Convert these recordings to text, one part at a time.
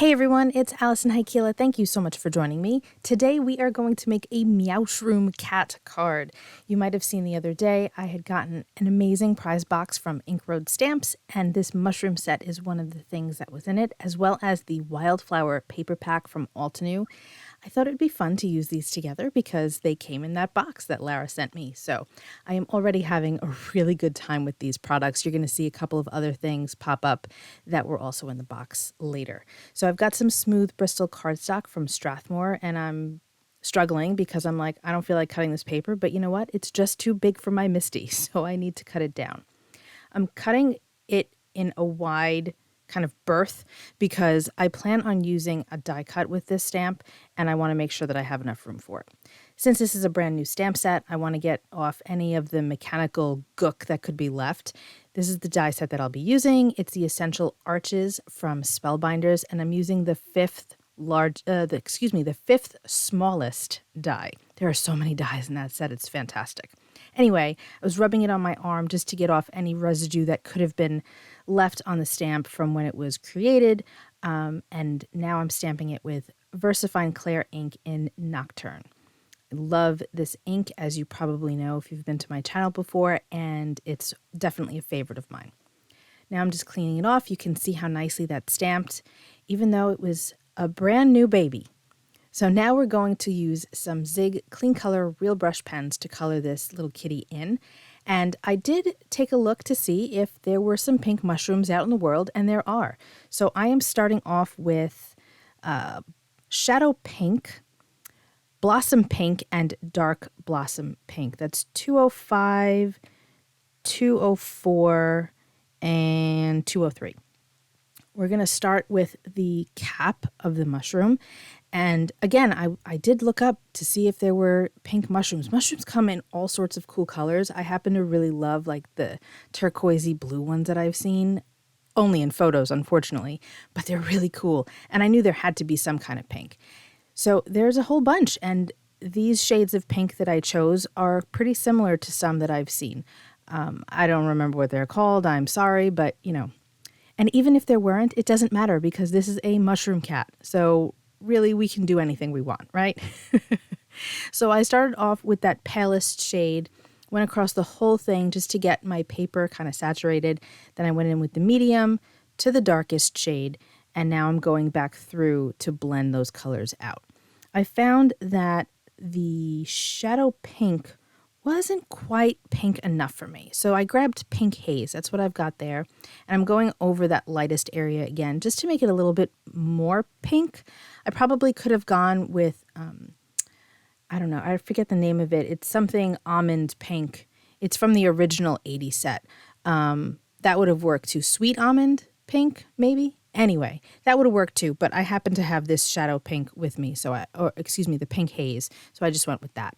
Hey everyone, it's Alison Heikkila. Thank you so much for joining me. Today we are going to make a Meowshroom cat card. You might have seen the other day I had gotten an amazing prize box from Ink Road Stamps, and this mushroom set is one of the things that was in it, as well as the Wildflower paper pack from Altenew. I thought it'd be fun to use these together because they came in that box that Lara sent me. So I am already having a really good time with these products. You're going to see a couple of other things pop up that were also in the box later. So I've got some smooth Bristol cardstock from Strathmore, and I'm struggling because I'm like, I don't feel like cutting this paper, but you know what? It's just too big for my Misty, so I need to cut it down. I'm cutting it in a wide kind of berth because I plan on using a die cut with this stamp, and I want to make sure that I have enough room for it. Since this is a brand new stamp set, I want to get off any of the mechanical gook that could be left. This is the die set that I'll be using. It's the Essential Arches from Spellbinders, and I'm using the fifth smallest die. There are so many dies in that set, it's fantastic. Anyway, I was rubbing it on my arm just to get off any residue that could have been left on the stamp from when it was created, and now I'm stamping it with VersaFine Clair ink in Nocturne. I love this ink, as you probably know if you've been to my channel before, and it's definitely a favorite of mine. Now I'm just cleaning it off. You can see how nicely that's stamped, even though it was a brand new baby. So now we're going to use some Zig Clean Color Real Brush pens to color this little kitty in. And I did take a look to see if there were some pink mushrooms out in the world, and there are. So I am starting off with Shadow Pink, Blossom Pink, and Dark Blossom Pink. That's 205, 204, and 203. We're going to start with the cap of the mushroom. And again, I did look up to see if there were pink mushrooms. Mushrooms come in all sorts of cool colors. I happen to really love like the turquoisey blue ones that I've seen, only in photos, unfortunately, but they're really cool. And I knew there had to be some kind of pink. So there's a whole bunch, and these shades of pink that I chose are pretty similar to some that I've seen. I don't remember what they're called. I'm sorry, but you know. And even if there weren't, it doesn't matter because this is a mushroom cat. So really, we can do anything we want, right? So I started off with that palest shade, went across the whole thing just to get my paper kind of saturated. Then I went in with the medium to the darkest shade, and now I'm going back through to blend those colors out. I found that the shadow pink wasn't quite pink enough for me. So I grabbed Pink Haze. That's what I've got there. And I'm going over that lightest area again just to make it a little bit more pink. I probably could have gone with, I don't know, I forget the name of it. It's something almond pink. It's from the original 80 set. That would have worked too. Sweet almond pink, maybe? Anyway, that would have worked too, but I happen to have this shadow pink with me, the Pink Haze. So I just went with that.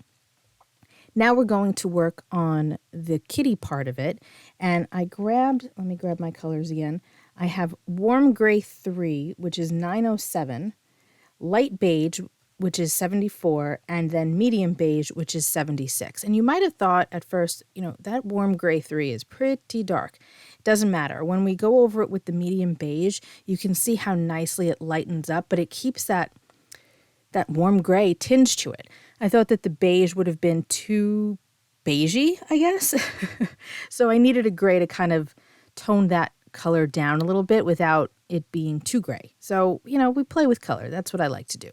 Now we're going to work on the kitty part of it. And let me grab my colors again. I have Warm Gray 3, which is 907, Light Beige, which is 74, and then Medium Beige, which is 76. And you might have thought at first, that Warm Gray 3 is pretty dark. It doesn't matter. When we go over it with the Medium Beige, you can see how nicely it lightens up, but it keeps that warm gray tinge to it. I thought that the beige would have been too beigey, I guess. So I needed a gray to kind of tone that color down a little bit without it being too gray. So, we play with color. That's what I like to do.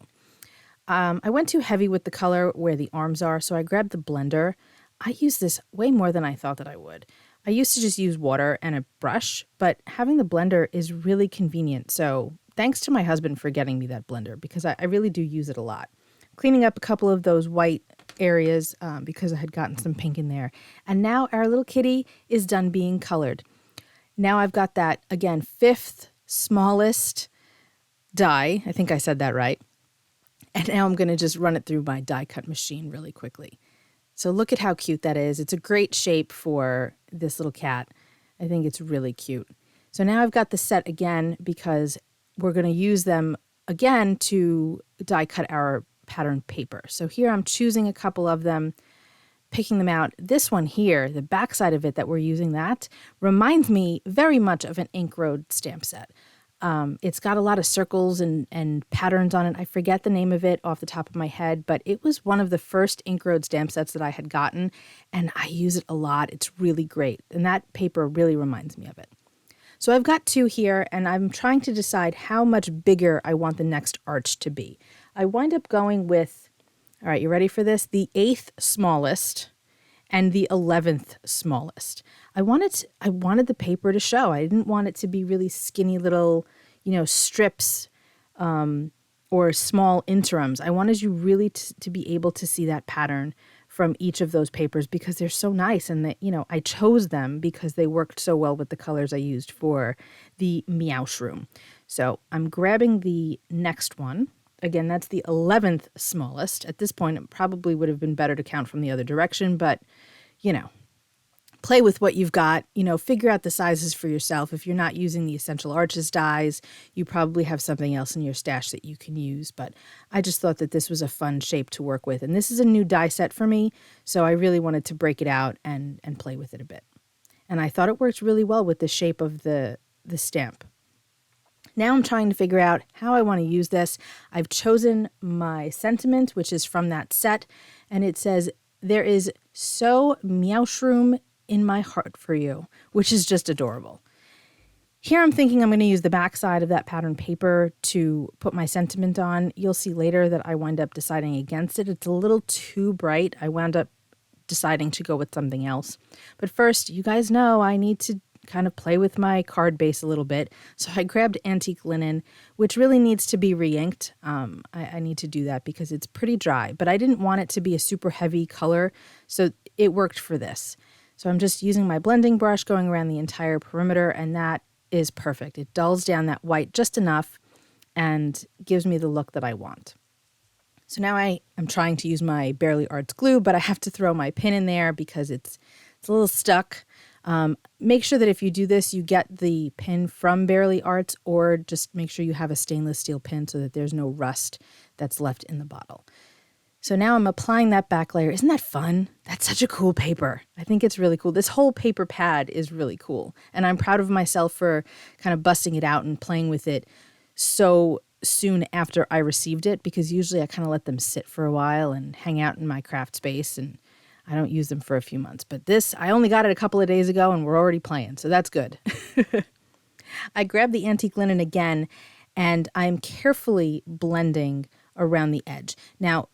I went too heavy with the color where the arms are, so I grabbed the blender. I use this way more than I thought that I would. I used to just use water and a brush, but having the blender is really convenient. So thanks to my husband for getting me that blender because I really do use it a lot. Cleaning up a couple of those white areas because I had gotten some pink in there. And now our little kitty is done being colored. Now I've got that, again, fifth smallest die. I think I said that right. And now I'm going to just run it through my die cut machine really quickly. So look at how cute that is. It's a great shape for this little cat. I think it's really cute. So now I've got the set again because we're going to use them again to die cut our pattern paper. So here I'm choosing a couple of them, picking them out. This one here, the back side of it that we're using that, reminds me very much of an Ink Road stamp set. It's got a lot of circles and patterns on it. I forget the name of it off the top of my head, but it was one of the first Ink Road stamp sets that I had gotten, and I use it a lot. It's really great, and that paper really reminds me of it. So I've got 2 here, and I'm trying to decide how much bigger I want the next arch to be. I wind up going with, all right, you ready for this? The 8th smallest and the 11th smallest. I wanted the paper to show. I didn't want it to be really skinny little, strips or small interims. I wanted you really to be able to see that pattern from each of those papers because they're so nice, and that, I chose them because they worked so well with the colors I used for the Meowshroom. So I'm grabbing the next one. Again, that's the 11th smallest. At this point, it probably would have been better to count from the other direction, but, play with what you've got, figure out the sizes for yourself. If you're not using the Essential Arches dies, you probably have something else in your stash that you can use. But I just thought that this was a fun shape to work with. And this is a new die set for me, so I really wanted to break it out and play with it a bit. And I thought it worked really well with the shape of the stamp. Now I'm trying to figure out how I want to use this. I've chosen my sentiment, which is from that set, and it says, "There is so Meowshroom in my heart for you," which is just adorable. Here I'm thinking I'm going to use the back side of that pattern paper to put my sentiment on. You'll see later that I wind up deciding against it. It's a little too bright. I wound up deciding to go with something else. But first, you guys know I need to kind of play with my card base a little bit. So I grabbed antique linen, which really needs to be re-inked. I need to do that because it's pretty dry, but I didn't want it to be a super heavy color, so it worked for this. So I'm just using my blending brush going around the entire perimeter, and that is perfect. It dulls down that white just enough and gives me the look that I want. So now I am trying to use my Barely Arts glue, but I have to throw my pin in there because it's a little stuck. Make sure that if you do this, you get the pin from Barely Arts, or just make sure you have a stainless steel pin so that there's no rust that's left in the bottle. So now I'm applying that back layer. Isn't that fun? That's such a cool paper. I think it's really cool. This whole paper pad is really cool. And I'm proud of myself for kind of busting it out and playing with it so soon after I received it, because usually I kind of let them sit for a while and hang out in my craft space, and I don't use them for a few months. But this, I only got it a couple of days ago and we're already playing, so that's good. I grabbed the antique linen again, and I'm carefully blending around the edge. Now,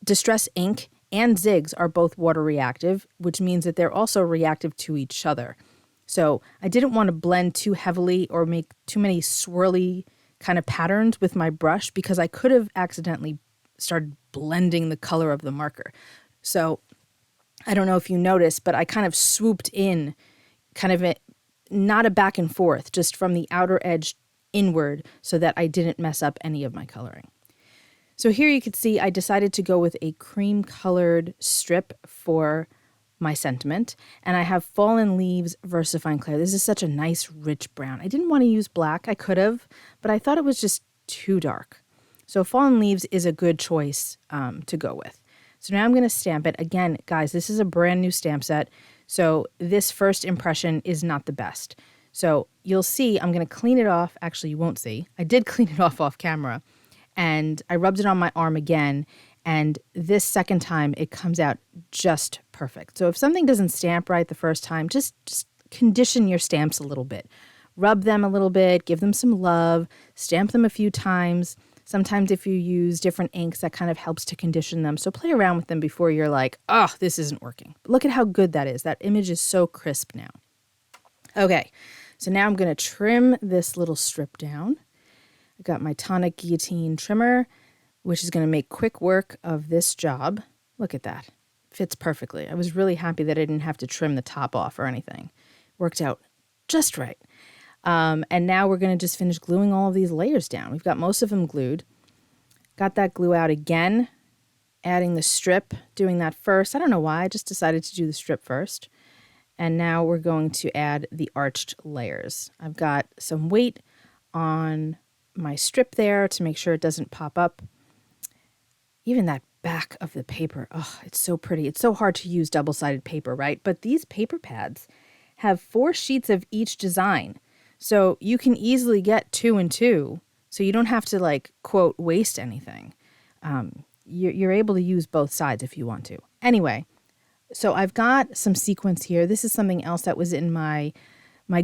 Distress ink and Zigs are both water reactive, which means that they're also reactive to each other. So I didn't want to blend too heavily or make too many swirly kind of patterns with my brush, because I could have accidentally started blending the color of the marker. So I don't know if you noticed, but I kind of swooped in, kind of not a back and forth, just from the outer edge inward, so that I didn't mess up any of my coloring. So here you can see I decided to go with a cream colored strip for my sentiment, and I have Fallen Leaves VersaFine Clair. This is such a nice rich brown. I didn't want to use black. I could have, but I thought it was just too dark. So Fallen Leaves is a good choice to go with. So now I'm going to stamp it. Again, guys, this is a brand new stamp set, so this first impression is not the best. So you'll see I'm going to clean it off. Actually, you won't see. I did clean it off camera. And I rubbed it on my arm again, and this second time it comes out just perfect. So if something doesn't stamp right the first time, just condition your stamps a little bit. Rub them a little bit, give them some love, stamp them a few times. Sometimes if you use different inks, that kind of helps to condition them. So play around with them before you're like, oh, this isn't working. But look at how good that is. That image is so crisp now. Okay, so now I'm going to trim this little strip down. I got my tonic guillotine trimmer, which is going to make quick work of this job. Look at that. Fits perfectly. I was really happy that I didn't have to trim the top off or anything. Worked out just right. And now we're going to just finish gluing all of these layers down. We've got most of them glued. Got that glue out again, adding the strip, doing that first. I don't know why. I just decided to do the strip first. And now we're going to add the arched layers. I've got some weight on my strip there to make sure it doesn't pop up. Even that back of the paper, oh, it's so pretty. It's so hard to use double-sided paper, right? But these paper pads have 4 sheets of each design. So you can easily get 2 and 2. So you don't have to like, quote, waste anything. You're able to use both sides if you want to. Anyway, so I've got some sequins here. This is something else that was in my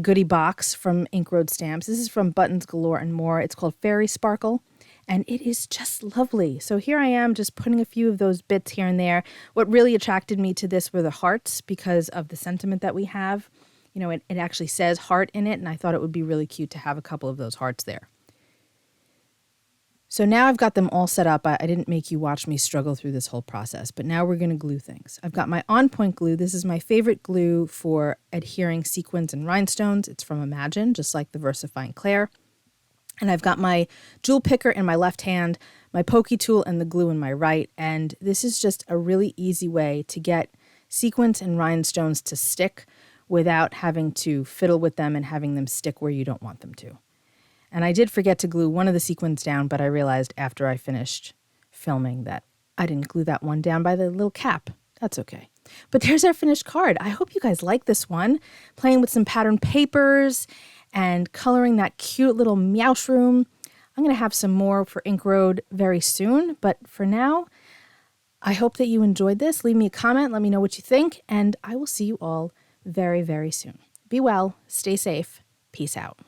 goodie box from Ink Road Stamps. This is from Buttons Galore and More. It's called Fairy Sparkle, and it is just lovely. So here I am just putting a few of those bits here and there. What really attracted me to this were the hearts because of the sentiment that we have. You know, it actually says heart in it, and I thought it would be really cute to have a couple of those hearts there. So now I've got them all set up. I didn't make you watch me struggle through this whole process, but now we're going to glue things. I've got my On Point glue. This is my favorite glue for adhering sequins and rhinestones. It's from Imagine, just like the VersaFine Clair. And I've got my jewel picker in my left hand, my pokey tool and the glue in my right. And this is just a really easy way to get sequins and rhinestones to stick without having to fiddle with them and having them stick where you don't want them to. And I did forget to glue one of the sequins down, but I realized after I finished filming that I didn't glue that one down by the little cap. That's okay. But there's our finished card. I hope you guys like this one. Playing with some pattern papers and coloring that cute little Meowshroom. I'm going to have some more for Ink Road very soon. But for now, I hope that you enjoyed this. Leave me a comment. Let me know what you think. And I will see you all very, very soon. Be well. Stay safe. Peace out.